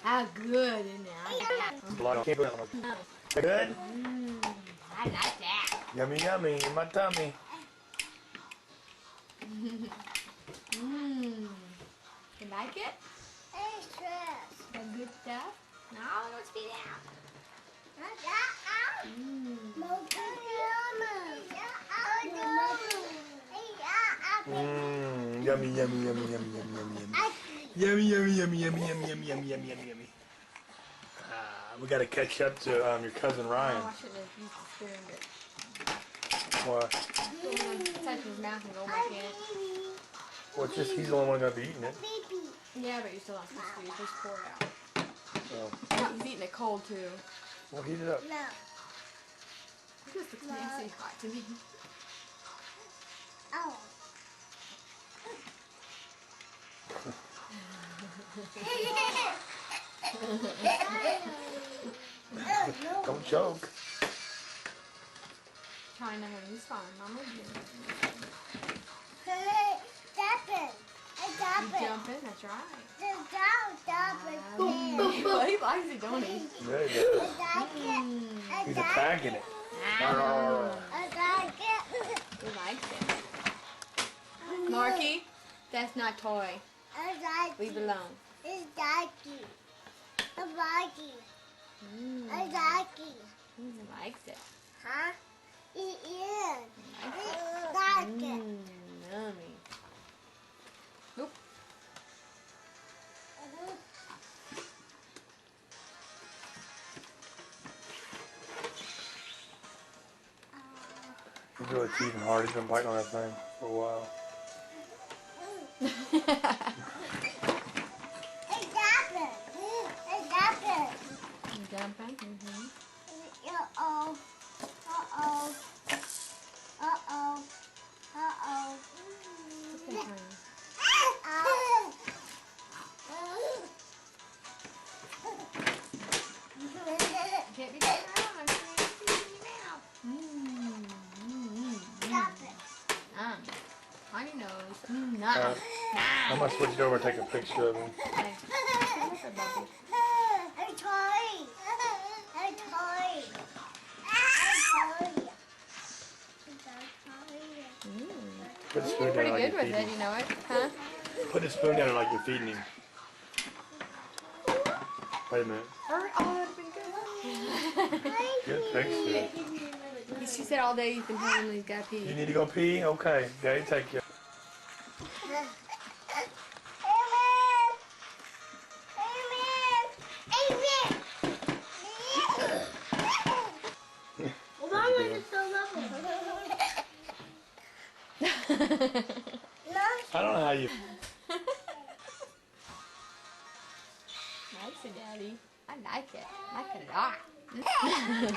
How good in there. Good? I like that. Yummy, yummy in my tummy. You like it? That good stuff? No, don't spit it out. Yummy, yummy, yummy, yummy, yummy, yummy. Yummy, yummy, yummy, yummy, yummy, yummy, yummy, yummy, yummy, yummy. We gotta catch up to your cousin Ryan. Oh, I shouldn't have used the spoon, but... What? Touch his mouth and go back in it. Well, it's just he's the only one gonna be eating it. Yeah, but you're still not supposed to. You're supposed to pour it out. Oh. He's eating it cold, too. Well, heat it up. No. It just looks nasty hot to me. Oh. Don't choke. China, honey, he's fine. Mama, you jumping? That's right. Well, he likes it, don't he? There you go. He's attacking it. He likes it. Marky, that's not toy. Leave it alone. It's Ducky. I like it. I like it. He likes it. Huh? It is. I like it. Yummy. Nope. He's really teething hard. He's been biting on that thing for a while. Jumping? Uh-oh. Uh-oh. Uh-oh. Uh-oh. Okay, honey. Can't be taken around. I'm going to see it in your mouth. Stop it. Honey nose. I'm gonna switch it over and take a picture of him. Hey. I'm toy. I'm toy. Put the spoon You're down pretty like good you're with feeding it, you know it, huh? Put the spoon down like you're feeding him. Wait a minute. Oh, that'd been good. Good picture. She said all day you've been telling him he's got to pee. You need to go pee? Okay. Daddy, take you. I don't know how you... Nice, Daddy. I like it. I like it a lot.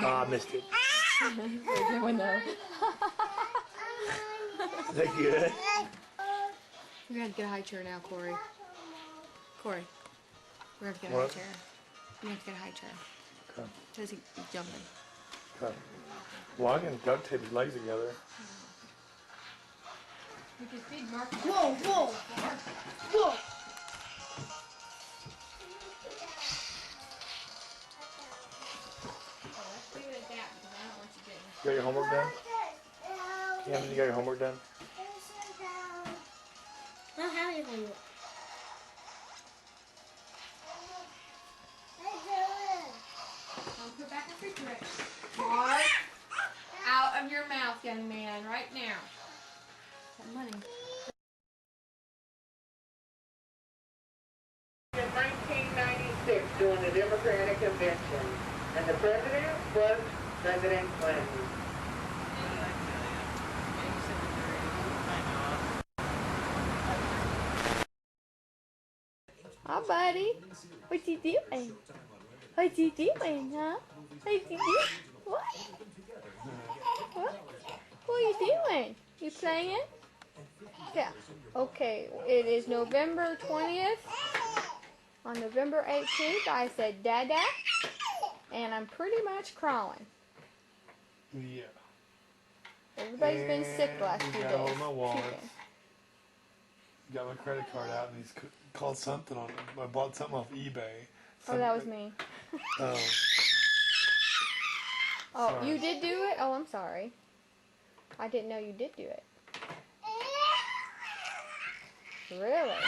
Oh, I missed it. We're doing though. Is that good? We're going to get a high chair now, Corey. Corey. We're going to get a What? high chair. We're going to get a high chair. Okay. Says he's jumping. Okay. Well, I can duct tape his legs together. We can feed Mark. Whoa, whoa. Whoa. Let's leave it at that because I don't want you getting... You got your homework done? Yeah, you got your homework done? I don't have any homework. Don't put back the refrigerator. Mark, out of your mouth, young man, right now. That money. In 1996 during the Democratic Convention, and the president was President Clinton. Hi, buddy. What you doing? What you doing, huh? What you doing? What? What? What are you doing? You playing? Yeah. Okay. It is November 20th. On November 18th, I said Dada, and I'm pretty much crawling. Yeah. Everybody's been sick the last few got days. all my wallets. Puking. Got my credit card out and he's called something on. I bought something off eBay. Oh, that was me. Oh. Oh, Sorry. you did do it? Oh, I'm sorry. I didn't know you did do it. Really?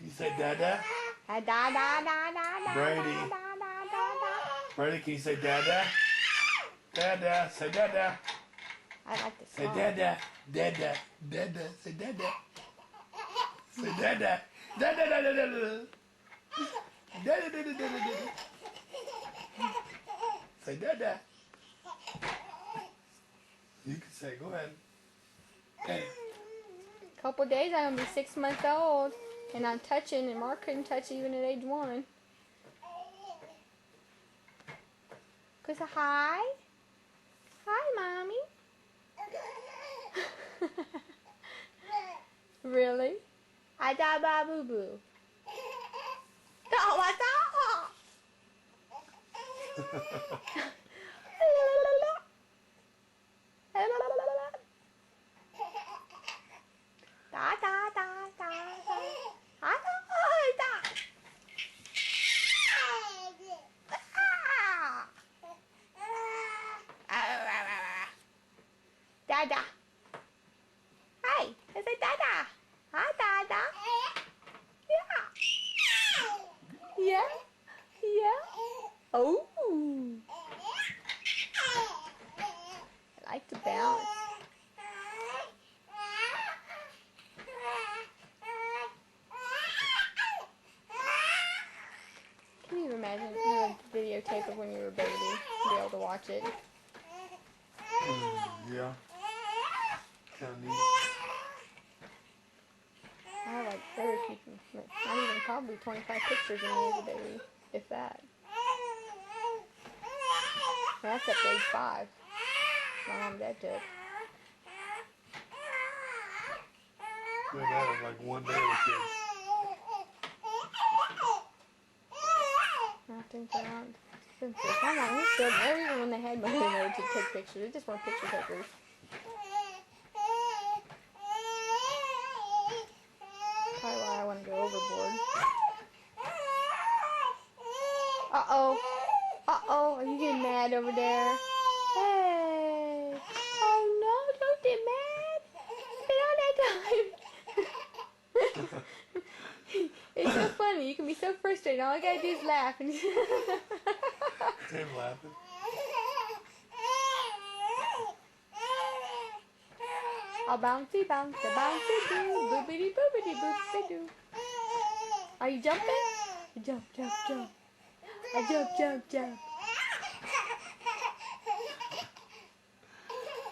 You say dada? Da da da da da Brady. da da da da. Brady, can you say dada? Dada. Say dada. I like this Say song. dada. Dada. Dada. Say dada. Say dada. Dada dada dada dada. Dada dada dada dada. Say dada. You can say, go ahead. Hey. Couple days I'm gonna be 6 months old, and I'm touching, and Mark couldn't touch even at age 1. Cause hi, mommy. Really? I da ba boo boo. Oh, I da da da da da da. Dada. Hi, I said Dada. Hi, Dada. Yeah. Yeah. Yeah. Oh. I like to bounce. Can you imagine a videotape of when you were a baby? Be able to watch it. Yeah. Kind of neat. I have like very few, not even probably 25 pictures of me as a baby, if that. That's up to age 5. My mom and dad took. Yeah, that was like one day with kids. I think they're not expensive. My mom was still there even when they had money in there to take pictures. They just weren't picture takers. Probably why I want to go overboard. Uh-oh. Uh-oh. Are you getting mad over there? Hey. Oh, no. Don't get mad. Get on that time. It's so funny. You can be so frustrated. All I gotta do is laugh. And Him laughing. I'll bouncy, bounce, bouncy, doo, boopity, boopity, boopity, doo. Are you jumping? Jump, jump, jump. I jump, jump, jump.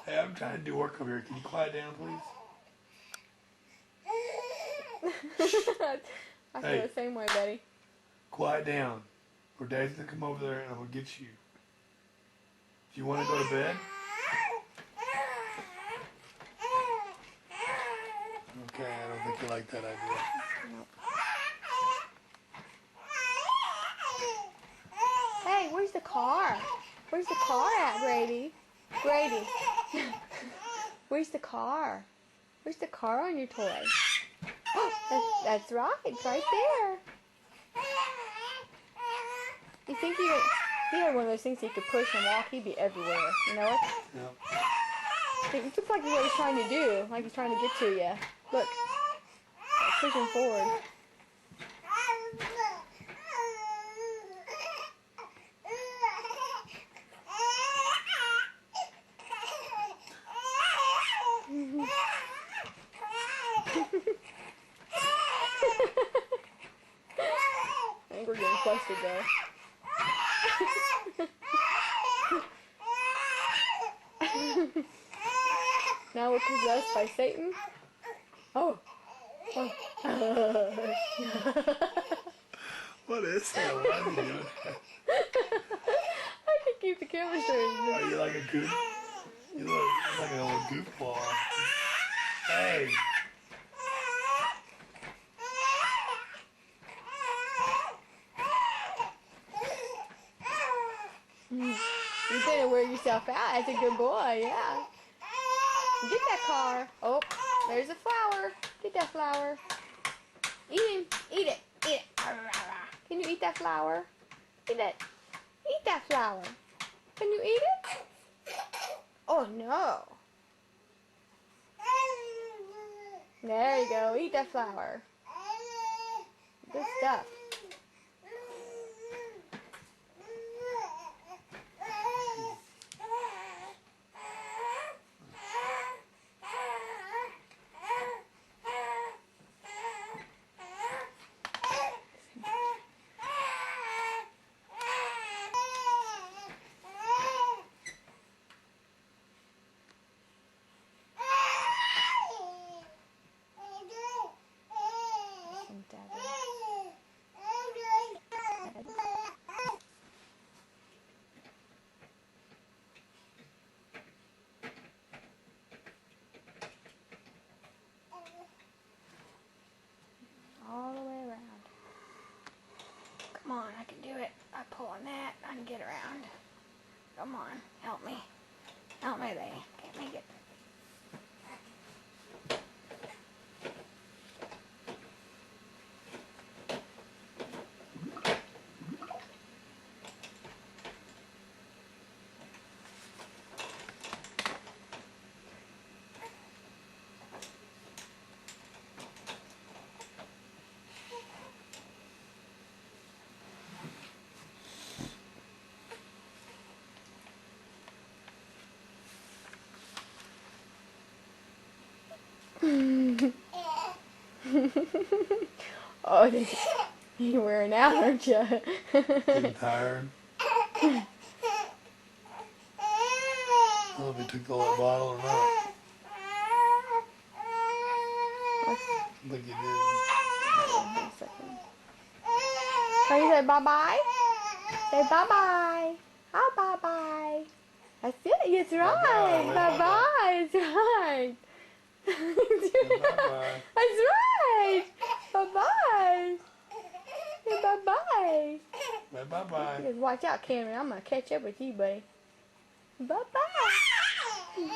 Hey, I'm trying to do work over here. Can you quiet down, please? I feel Hey. the same way, buddy. Quiet down. Or Dad's gonna come over there and I'm gonna get you. Do you want to go to bed? Okay, I don't think you like that idea. Nope. Hey, where's the car? Where's the car at, Brady? Brady. Where's the car? Where's the car on your toy? Oh, that's right. It's right there. You think he had one of those things he could push and walk? He'd be everywhere. You know it? Yep. It looks like what he's trying to do. Like he's trying to get to you. Look. Pushing forward. I think we're getting flustered though. Now we're possessed by Satan. Oh. Oh. What is that? Why are you doing that? I can keep the camera straight. Are you like a goof? You look like an old goofball. Hey. You're gonna wear yourself out as a good boy, yeah. Get that car. Oh, there's a flower. Eat that flower. Eat him. Eat it. Eat it. Can you eat that flower? Eat it. Eat that flower. Can you eat it? Oh no. There you go. Eat that flower. Good stuff. All the way around. Come on, I can do it. I pull on that. I can get around. Come on, help me. Help me there. Can't make it. Oh, you're wearing out, aren't you? Getting tired. I don't know if he took the whole bottle or not. I think he did. One second. Can you say bye-bye? Say bye-bye. Hi, bye-bye. That's it. That's right. Bye-bye. That's right. Bye-bye. That's right. Bye-bye. Say bye-bye. Bye-bye. Just watch out, Cameron. I'm going to catch up with you, buddy. Bye-bye.